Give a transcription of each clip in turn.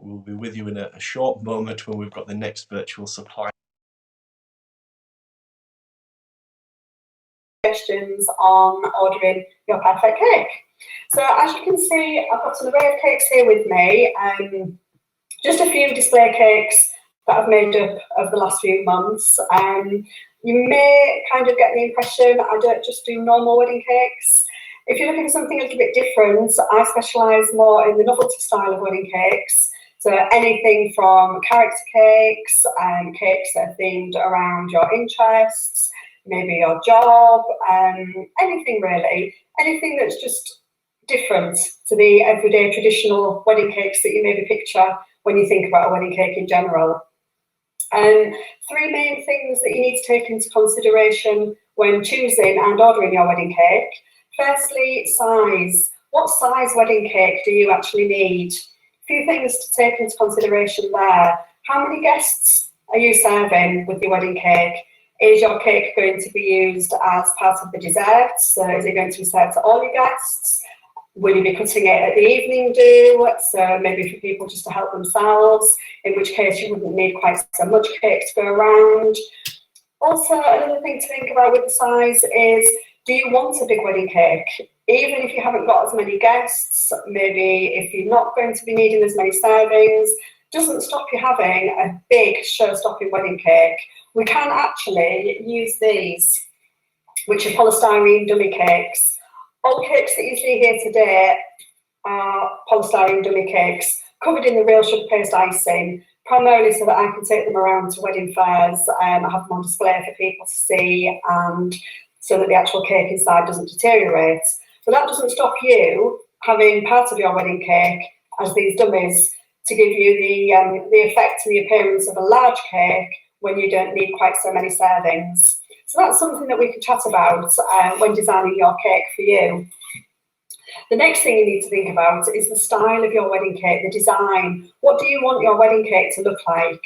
we'll be with you in a short moment when we've got the next virtual supply. Questions on ordering your perfect cake. So as you can see, I've got an array of cakes here with me. Just a few display cakes that I've made up over the last few months. You may kind of get the impression I don't just do normal wedding cakes. If you're looking for something a little bit different, I specialise more in the novelty style of wedding cakes. So anything from character cakes, cakes that are themed around your interests, maybe your job, anything really, anything that's just different to the everyday traditional wedding cakes that you maybe picture when you think about a wedding cake in general. Three main things that you need to take into consideration when choosing and ordering your wedding cake. Firstly, size. What size wedding cake do you actually need? A few things to take into consideration there. How many guests are you serving with your wedding cake? Is your cake going to be used as part of the dessert? So is it going to be served to all your guests? Will you be cutting it at the evening do? So maybe for people just to help themselves, in which case you wouldn't need quite so much cake to go around. Also, another thing to think about with the size is, do you want a big wedding cake? Even if you haven't got as many guests, maybe if you're not going to be needing as many servings, doesn't stop you having a big show-stopping wedding cake. We can actually use these, which are polystyrene dummy cakes. All cakes that you see here today are polystyrene dummy cakes, covered in the real sugar paste icing, primarily so that I can take them around to wedding fairs, have them on display for people to see, and so that the actual cake inside doesn't deteriorate. But that doesn't stop you having part of your wedding cake as these dummies to give you the effect and the appearance of a large cake when you don't need quite so many servings. So that's something that we can chat about when designing your cake for you. The next thing you need to think about is the style of your wedding cake, the design. What do you want your wedding cake to look like?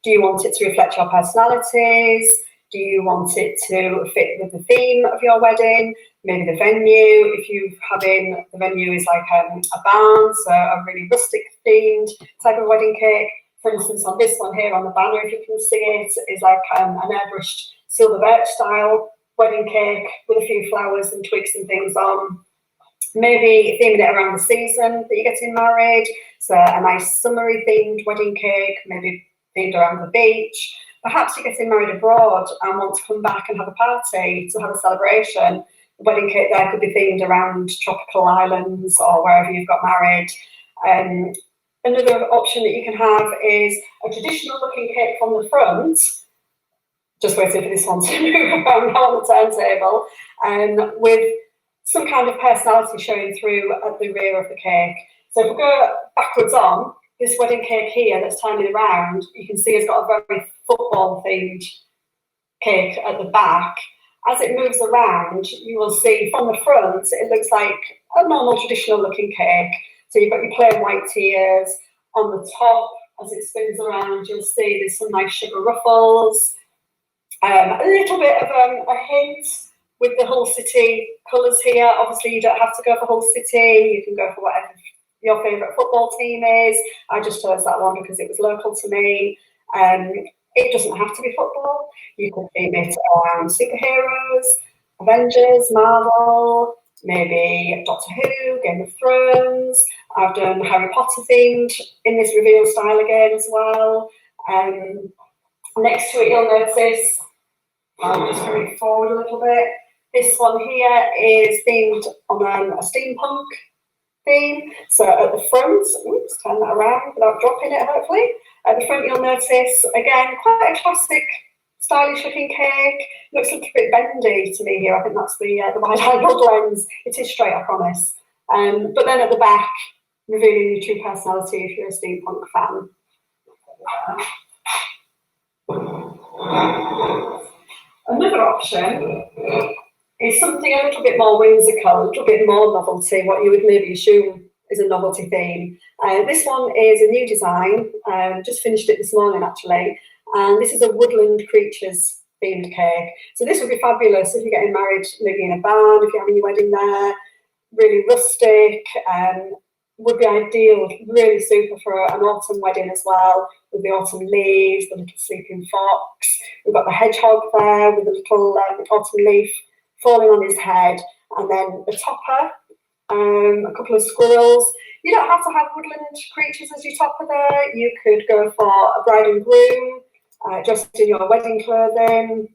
Do you want it to reflect your personalities? Do you want it to fit with the theme of your wedding? Maybe the venue, if you're having, the venue is like a barn, so a really rustic themed type of wedding cake. For instance, on this one here on the banner, if you can see it, is like an airbrushed silver birch style wedding cake with a few flowers and twigs and things on. Maybe theming it around the season that you're getting married. So a nice summery themed wedding cake, maybe themed around the beach. Perhaps you're getting married abroad and want to come back and have a party to have a celebration. The wedding cake there could be themed around tropical islands or wherever you've got married. Another option that you can have is a traditional looking cake from the front. Just waiting for this one to move around on the turntable, with some kind of personality showing through at the rear of the cake. So if we go backwards on, this wedding cake here that's turning around, you can see it's got a very football themed cake at the back. As it moves around, you will see from the front, it looks like a normal traditional looking cake. So you've got your plain white tiers. On the top, as it spins around, you'll see there's some nice sugar ruffles. A little bit of a hint with the Hull City colours here. Obviously, you don't have to go for Hull City. You can go for whatever your favourite football team is. I just chose that one because it was local to me. It doesn't have to be football. You could theme it around superheroes, Avengers, Marvel, maybe Doctor Who, Game of Thrones. I've done Harry Potter themed in this reveal style again as well. Next to it, you'll notice, I'll just bring it forward a little bit. This one here is themed on a steampunk theme. So at the front, oops, turn that around without dropping it, hopefully. At the front, you'll notice, again, quite a classic, stylish looking cake. Looks a little bit bendy to me here. I think that's the wide-angled lens. It is straight, I promise. But then at the back, revealing your true personality if you're a steampunk fan. Another option is something a little bit more whimsical, a little bit more novelty, what you would maybe assume is a novelty theme. This one is a new design, just finished it this morning actually, and this is a woodland creatures themed cake. So this would be fabulous if you're getting married maybe in a barn, if you're having your wedding there, really rustic, would be ideal, really super for an autumn wedding as well, with the autumn leaves, the little sleeping fox. We've got the hedgehog there with a little autumn leaf falling on his head, and then the topper, a couple of squirrels. You don't have to have woodland creatures as your topper there. You could go for a bride and groom, dressed in your wedding clothing,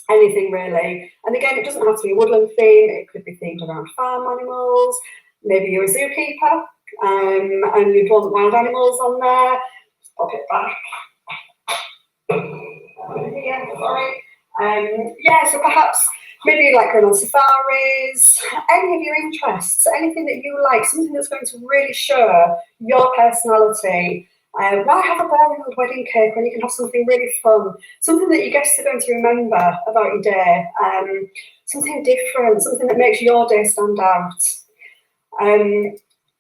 anything really. And again, it doesn't have to be a woodland theme. It could be themed around farm animals. Maybe you're a zookeeper, and you'd want wild animals on there. Just pop it back. Yeah, sorry. Yeah, so perhaps maybe you like going on safaris, any of your interests, anything that you like, something that's going to really show your personality. Why have a boring old wedding cake when you can have something really fun, something that your guests are going to remember about your day, something different, something that makes your day stand out.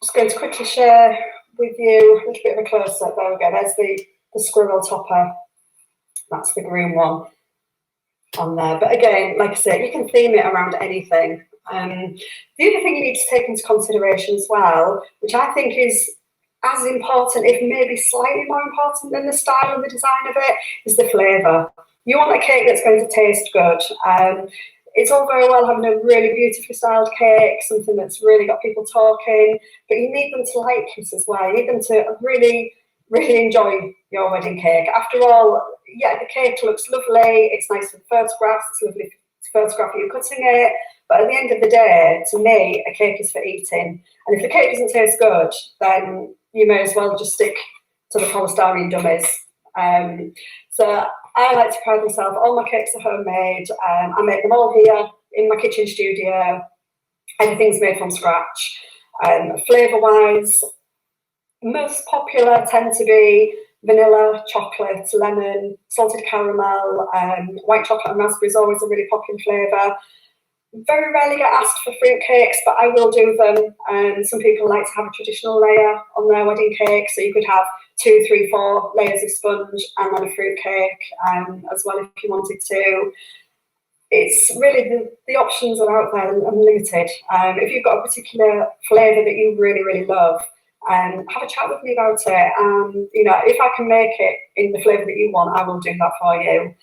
Just going to quickly share with you a little bit of a close-up. There we go, there's the squirrel topper. That's the green one on there. But again, like I said, you can theme it around anything. The other thing you need to take into consideration as well, which I think is as important, if maybe slightly more important than the style and the design of it, is the flavour. You want a cake that's going to taste good. It's all very well having a really beautifully styled cake, something that's really got people talking, but you need them to like it as well. You need them to really, really enjoy your wedding cake. After all, yeah, the cake looks lovely, it's nice for photographs, it's lovely to photograph you cutting it, but at the end of the day, to me, a cake is for eating. And if the cake doesn't taste good, then you may as well just stick to the polystyrene dummies. So I like to pride myself, all my cakes are homemade. I make them all here in my kitchen studio. Everything's made from scratch. Flavour-wise, most popular tend to be vanilla, chocolate, lemon, salted caramel, white chocolate and raspberry is always a really popular flavour. Very rarely get asked for fruit cakes, but I will do them. Some people like to have a traditional layer on their wedding cake, so you could have 2, 3, 4 layers of sponge and then a fruit cake as well if you wanted to. It's really, the options are out there and unlimited. If you've got a particular flavour that you really, really love, have a chat with me about it. You know, if I can make it in the flavour that you want, I will do that for you.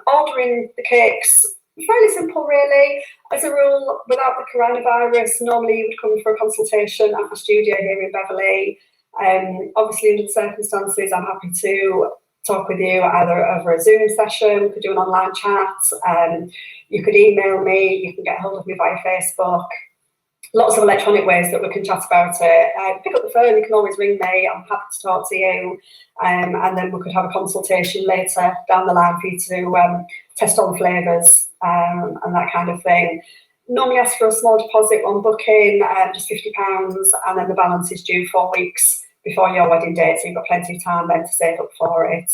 Ordering the cakes, fairly simple really. As a rule, without the coronavirus, normally you would come for a consultation at my studio here in Beverley. Obviously under the circumstances, I'm happy to talk with you either over a Zoom session, we could do an online chat, you could email me, you can get hold of me via Facebook. Lots of electronic ways that we can chat about it. Pick up the phone, you can always ring me, I'm happy to talk to you, and then we could have a consultation later down the line for you to test all the flavours and that kind of thing. Normally ask for a small deposit on booking, just £50, and then the balance is due 4 weeks before your wedding date, so you've got plenty of time then to save up for it.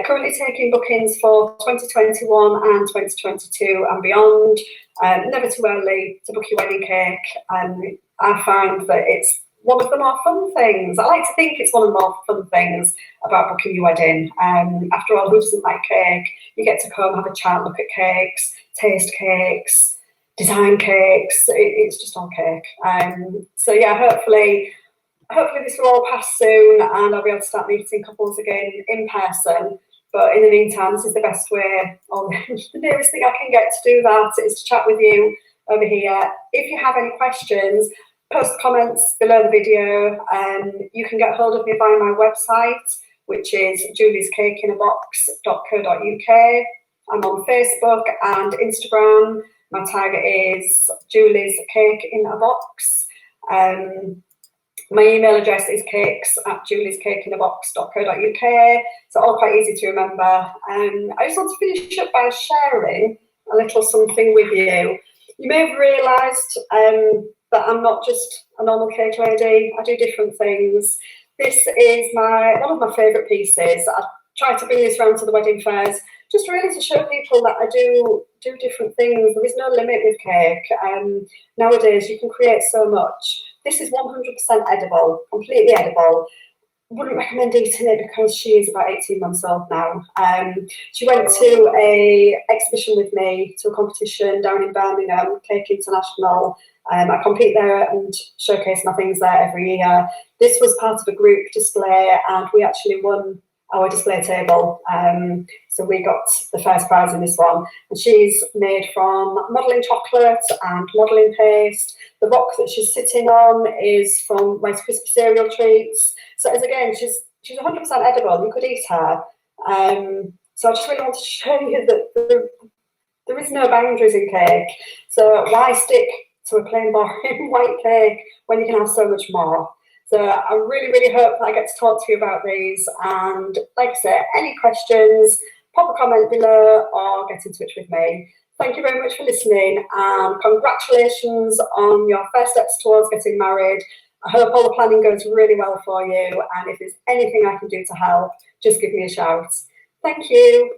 Currently taking bookings for 2021 and 2022 and beyond. Never too early to book your wedding cake. I find that it's one of the more fun things. I like to think it's one of the more fun things about booking your wedding. After all, who doesn't like cake? You get to come, have a chat, look at cakes, taste cakes, design cakes. It's just all cake. So yeah, hopefully this will all pass soon and I'll be able to start meeting couples again in person. But in the meantime, this is the best way, or the nearest thing I can get to do that is to chat with you over here. If you have any questions, post comments below the video. You can get hold of me via my website, which is juliescakeinAbox.co.uk. I'm on Facebook and Instagram. My tag is Julie's Cake in a Box. My email address is cakes@juliescakeinAbox.co.uk. So all quite easy to remember. I just want to finish up by sharing a little something with you. You may have realised that I'm not just a normal cake lady. I do different things. This is one of my favourite pieces. I try to bring this round to the wedding fairs, just really to show people that I do different things. There is no limit with cake. Nowadays, you can create so much. This is 100% edible, completely edible. Wouldn't recommend eating it because she is about 18 months old now. She went to a exhibition with me, to a competition down in Birmingham, Cake International, I compete there and showcase my things there every year. This was part of a group display, and we actually won our display table. So we got the first prize in this one. And she's made from modelling chocolate and modelling paste. The rock that she's sitting on is from Rice Krispie cereal treats. So as again, she's 100% edible. You could eat her. So I just really want to show you that there is no boundaries in cake. So why stick to a plain boring white cake when you can have so much more? So I really, really hope that I get to talk to you about these. And like I say, any questions, pop a comment below or get in touch with me. Thank you very much for listening, and congratulations on your first steps towards getting married. I hope all the planning goes really well for you, and if there's anything I can do to help, just give me a shout. Thank you.